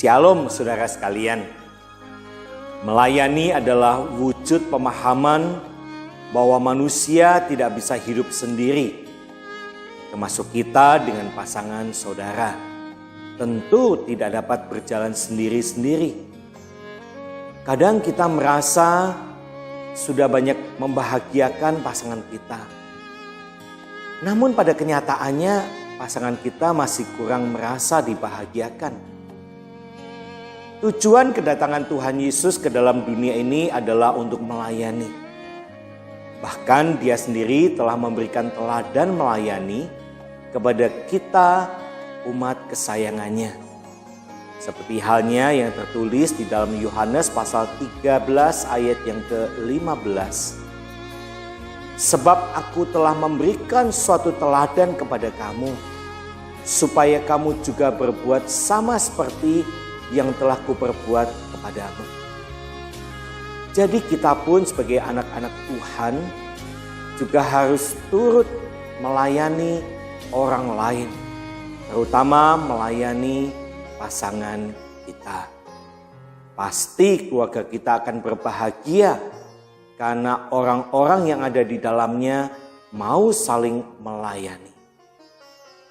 Shalom saudara sekalian. Melayani adalah wujud pemahaman bahwa manusia tidak bisa hidup sendiri. Termasuk kita dengan pasangan saudara. Tentu tidak dapat berjalan sendiri-sendiri. Kadang kita merasa sudah banyak membahagiakan pasangan kita. Namun pada kenyataannya pasangan kita masih kurang merasa dibahagiakan. Tujuan kedatangan Tuhan Yesus ke dalam dunia ini adalah untuk melayani. Bahkan Dia sendiri telah memberikan teladan melayani kepada kita umat kesayangannya. Seperti halnya yang tertulis di dalam Yohanes pasal 13 ayat yang ke-15. Sebab aku telah memberikan suatu teladan kepada kamu, supaya kamu juga berbuat sama seperti yang telah kuperbuat kepadamu. Jadi kita pun sebagai anak-anak Tuhan juga harus turut melayani orang lain, terutama melayani pasangan kita. Pasti keluarga kita akan berbahagia karena orang-orang yang ada di dalamnya mau saling melayani.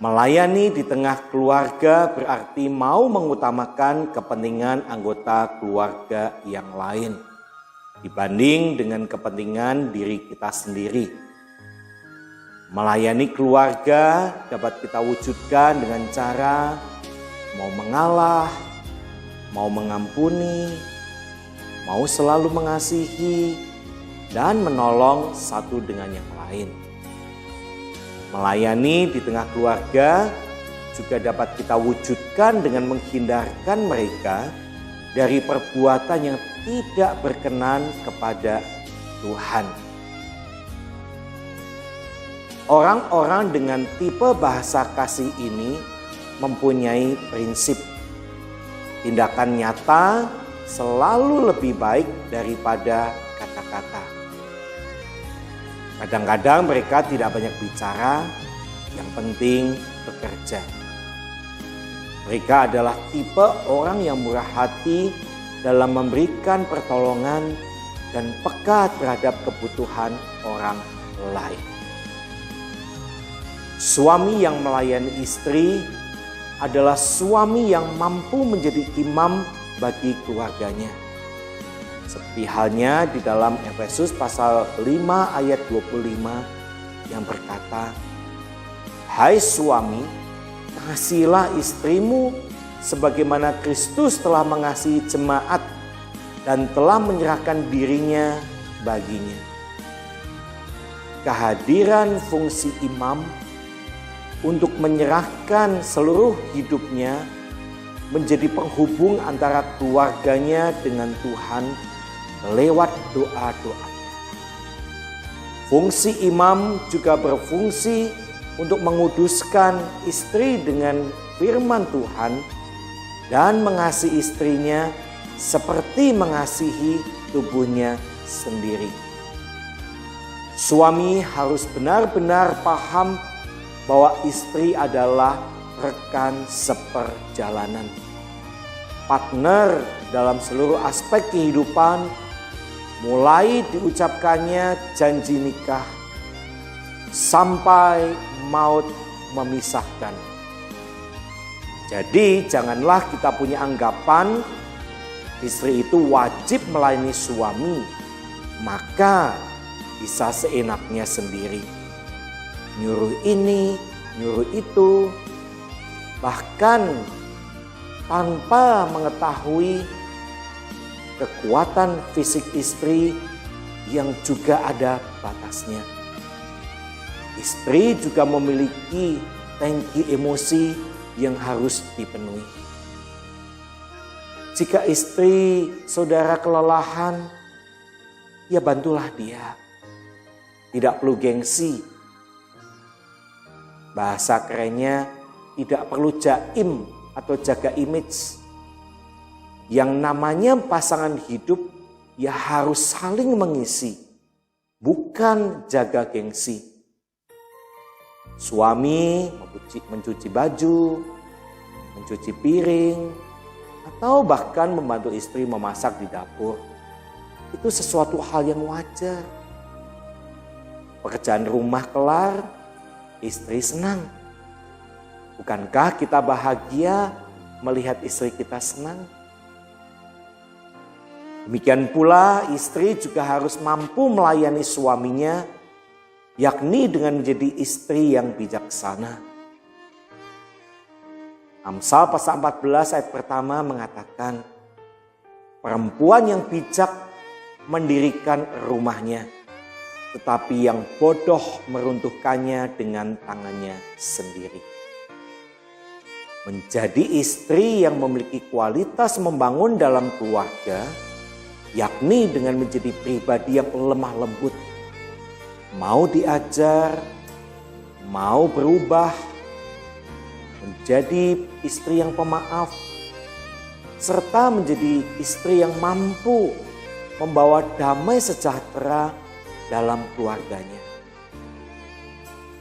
Melayani di tengah keluarga berarti mau mengutamakan kepentingan anggota keluarga yang lain dibanding dengan kepentingan diri kita sendiri. Melayani keluarga dapat kita wujudkan dengan cara mau mengalah, mau mengampuni, mau selalu mengasihi, dan menolong satu dengan yang lain. Melayani di tengah keluarga juga dapat kita wujudkan dengan menghindarkan mereka dari perbuatan yang tidak berkenan kepada Tuhan. Orang-orang dengan tipe bahasa kasih ini mempunyai prinsip tindakan nyata selalu lebih baik daripada kata-kata. Kadang-kadang mereka tidak banyak bicara, yang penting bekerja. Mereka adalah tipe orang yang murah hati dalam memberikan pertolongan dan peka terhadap kebutuhan orang lain. Suami yang melayani istri adalah suami yang mampu menjadi imam bagi keluarganya. Seperti halnya di dalam Efesus pasal 5 ayat 25 yang berkata, "Hai suami, kasihilah istrimu sebagaimana Kristus telah mengasihi jemaat dan telah menyerahkan dirinya baginya." Kehadiran fungsi imam untuk menyerahkan seluruh hidupnya menjadi penghubung antara keluarganya dengan Tuhan lewat doa-doanya. Fungsi imam juga berfungsi untuk menguduskan istri dengan firman Tuhan dan mengasihi istrinya seperti mengasihi tubuhnya sendiri. Suami harus benar-benar paham bahwa istri adalah rekan seperjalanan, partner dalam seluruh aspek kehidupan, mulai diucapkannya janji nikah sampai maut memisahkan. Jadi janganlah kita punya anggapan istri itu wajib melayani suami, maka bisa seenaknya sendiri. Nyuruh ini, nyuruh itu, bahkan tanpa mengetahui kekuatan fisik istri yang juga ada batasnya. Istri juga memiliki tangki emosi yang harus dipenuhi. Jika istri saudara kelelahan, ya bantulah dia. Tidak perlu gengsi. Bahasa kerennya tidak perlu jaim atau jaga image. Yang namanya pasangan hidup ya harus saling mengisi, bukan jaga gengsi. Suami mencuci baju, mencuci piring, atau bahkan membantu istri memasak di dapur, itu sesuatu hal yang wajar. Pekerjaan rumah kelar, istri senang. Bukankah kita bahagia melihat istri kita senang? Demikian pula istri juga harus mampu melayani suaminya, yakni dengan menjadi istri yang bijaksana. Amsal pasal 14 ayat pertama mengatakan, perempuan yang bijak mendirikan rumahnya, tetapi yang bodoh meruntuhkannya dengan tangannya sendiri. Menjadi istri yang memiliki kualitas membangun dalam keluarga, yakni dengan menjadi pribadi yang lemah lembut, mau diajar, mau berubah, menjadi istri yang pemaaf, serta menjadi istri yang mampu membawa damai sejahtera dalam keluarganya.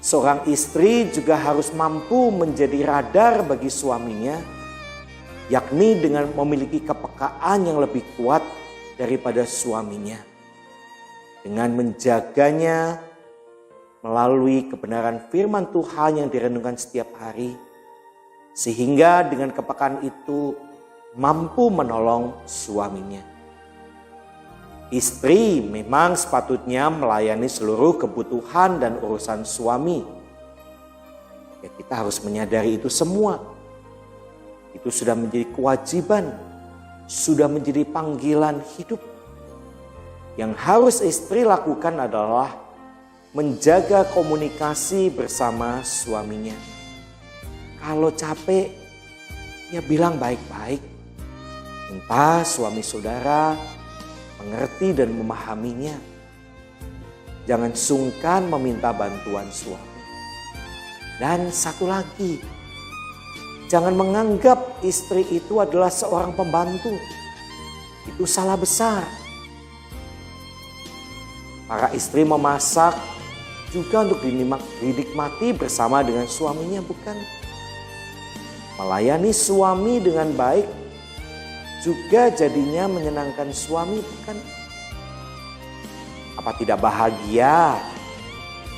Seorang istri juga harus mampu menjadi radar bagi suaminya, yakni dengan memiliki kepekaan yang lebih kuat daripada suaminya, dengan menjaganya melalui kebenaran firman Tuhan yang direnungkan setiap hari, sehingga dengan kepekaan itu mampu menolong suaminya. Istri memang sepatutnya melayani seluruh kebutuhan dan urusan suami. Ya, kita harus menyadari itu semua. Itu sudah menjadi kewajiban, sudah menjadi panggilan hidup. Yang harus istri lakukan adalah menjaga komunikasi bersama suaminya. Kalau capek, ya bilang baik-baik. Minta suami saudara mengerti dan memahaminya. Jangan sungkan meminta bantuan suami. Dan satu lagi, jangan menganggap istri itu adalah seorang pembantu. Itu salah besar. Para istri memasak juga untuk dinikmati bersama dengan suaminya, bukan? Melayani suami dengan baik juga jadinya menyenangkan suami, bukan? Apa tidak bahagia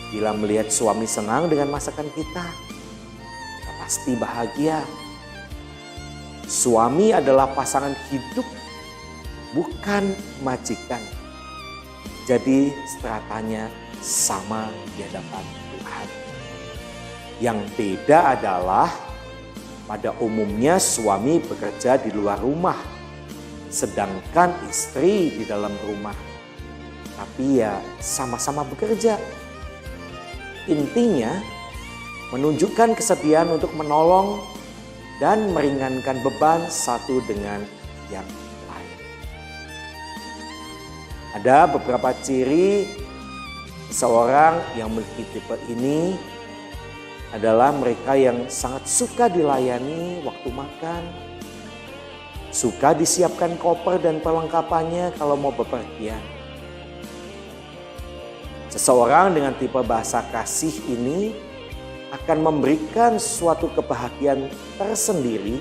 bila melihat suami senang dengan masakan kita? Kita pasti bahagia. Suami adalah pasangan hidup, bukan majikan. Jadi stratanya sama di hadapan Tuhan. Yang beda adalah pada umumnya suami bekerja di luar rumah, sedangkan istri di dalam rumah. Tapi ya sama-sama bekerja. Intinya menunjukkan kesediaan untuk menolong dan meringankan beban satu dengan yang lain. Ada beberapa ciri seorang yang memiliki tipe ini adalah mereka yang sangat suka dilayani waktu makan, suka disiapkan koper dan perlengkapannya kalau mau bepergian. Seseorang dengan tipe bahasa kasih ini akan memberikan suatu kebahagiaan tersendiri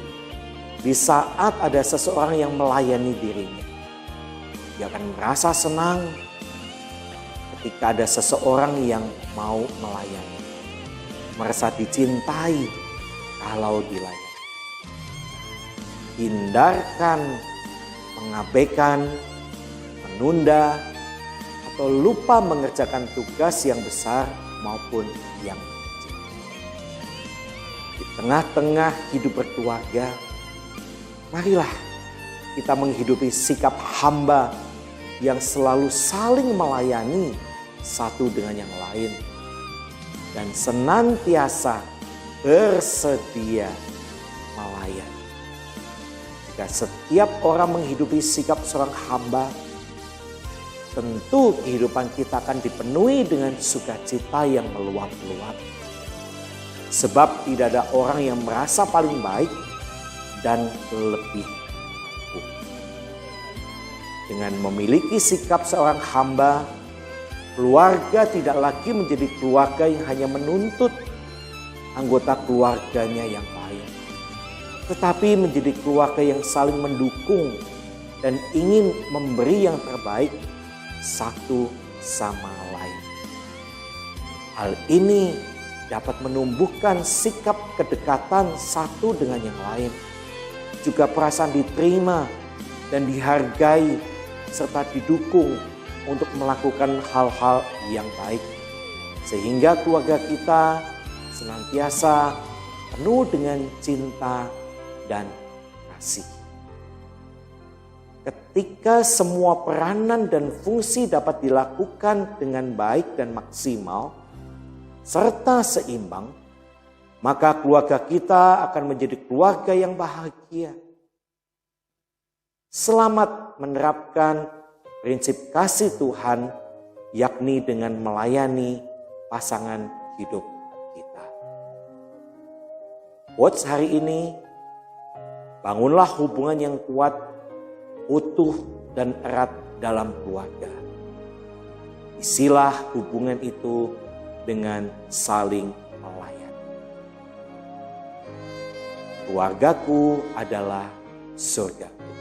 di saat ada seseorang yang melayani dirinya. Dia akan merasa senang ketika ada seseorang yang mau melayani. Merasa dicintai kalau dilayani. Hindarkan mengabaikan, menunda, atau lupa mengerjakan tugas yang besar maupun yang kecil. Di tengah-tengah hidup berkeluarga, marilah kita menghidupi sikap hamba yang selalu saling melayani satu dengan yang lain. Dan senantiasa bersedia melayani. Jika setiap orang menghidupi sikap seorang hamba, tentu kehidupan kita akan dipenuhi dengan sukacita yang meluap-luap. Sebab tidak ada orang yang merasa paling baik dan lebih baik. Dengan memiliki sikap seorang hamba, keluarga tidak lagi menjadi keluarga yang hanya menuntut anggota keluarganya yang lain. tetapi menjadi keluarga yang saling mendukung dan ingin memberi yang terbaik satu sama lain. Hal ini dapat menumbuhkan sikap kedekatan satu dengan yang lain, juga perasaan diterima dan dihargai serta didukung untuk melakukan hal-hal yang baik, sehingga keluarga kita senantiasa penuh dengan cinta dan kasih. Ketika semua peranan dan fungsi dapat dilakukan dengan baik dan maksimal serta seimbang, maka keluarga kita akan menjadi keluarga yang bahagia. Selamat menerapkan prinsip kasih Tuhan, yakni dengan melayani pasangan hidup kita. Quotes hari ini, bangunlah hubungan yang kuat, utuh dan erat dalam keluarga. Isilah hubungan itu dengan saling melayani. Keluargaku adalah surgaku.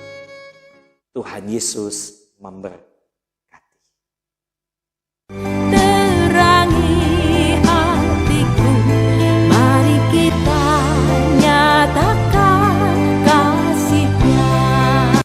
Tuhan Yesus memberkati.